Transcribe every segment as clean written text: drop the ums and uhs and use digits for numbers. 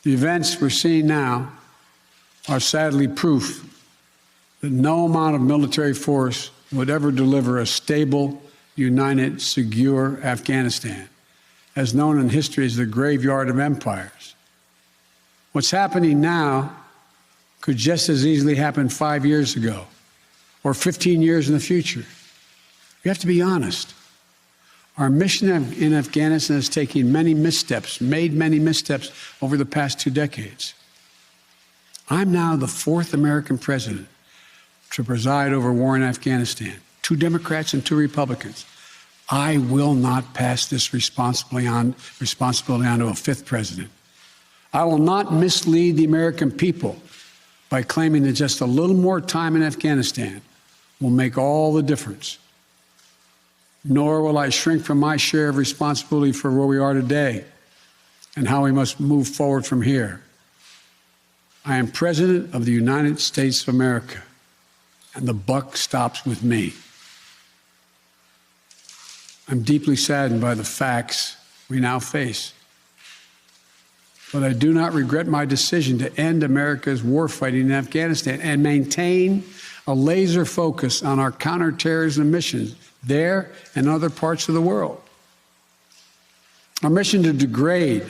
The events we're seeing now are sadly proof that no amount of military force would ever deliver a stable, united, secure Afghanistan, as known in history as the graveyard of empires. What's happening now could just as easily happen 5 years ago or 15 years in the future. You have to be honest. Our mission in Afghanistan is taking many missteps, made many missteps over the past 2 decades. I'm now the 4th American president to preside over war in Afghanistan. 2 Democrats and 2 Republicans. I will not pass this responsibility on to a 5th president. I will not mislead the American people by claiming that just a little more time in Afghanistan will make all the difference. Nor will I shrink from my share of responsibility for where we are today and how we must move forward from here. I am President of the United States of America, and the buck stops with me. I'm deeply saddened by the facts we now face, but I do not regret my decision to end America's warfighting in Afghanistan and maintain a laser focus on our counterterrorism missions there and other parts of the world. Our mission to degrade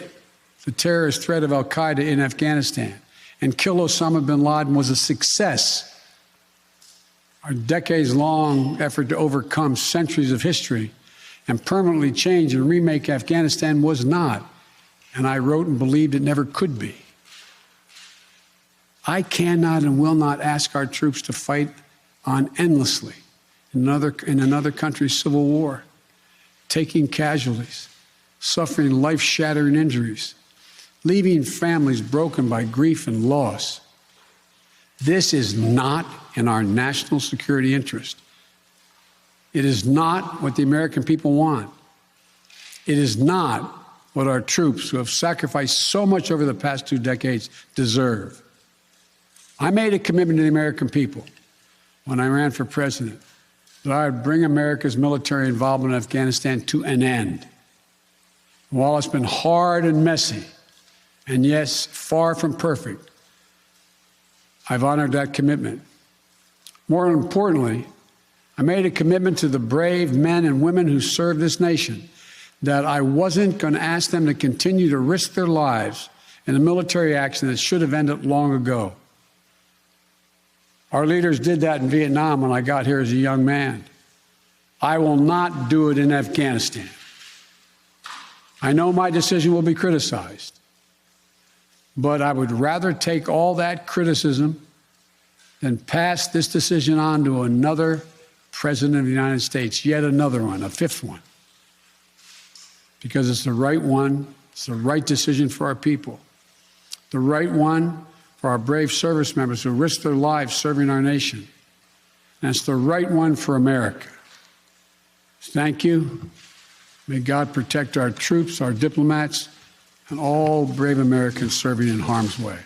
the terrorist threat of al-Qaeda in Afghanistan and kill Osama bin Laden was a success. Our decades-long effort to overcome centuries of history and permanently change and remake Afghanistan was not, and I wrote and believed it never could be. I cannot and will not ask our troops to fight on endlessly in another country's civil war, taking casualties, suffering life-shattering injuries, leaving families broken by grief and loss. This is not in our national security interest. It is not what the American people want. It is not what our troops, who have sacrificed so much over the past 2 decades, deserve. I made a commitment to the American people when I ran for president that I would bring America's military involvement in Afghanistan to an end. While it's been hard and messy, and yes, far from perfect, I've honored that commitment. More importantly, I made a commitment to the brave men and women who serve this nation that I wasn't going to ask them to continue to risk their lives in a military action that should have ended long ago. Our leaders did that in Vietnam when I got here as a young man. I will not do it in Afghanistan. I know my decision will be criticized, but I would rather take all that criticism than pass this decision on to another president of the United States, yet another one, a 5th one, because it's the right one, it's the right decision for our people, the right one for our brave service members who risk their lives serving our nation. And it's the right one for America. Thank you. May God protect our troops, our diplomats, and all brave Americans serving in harm's way.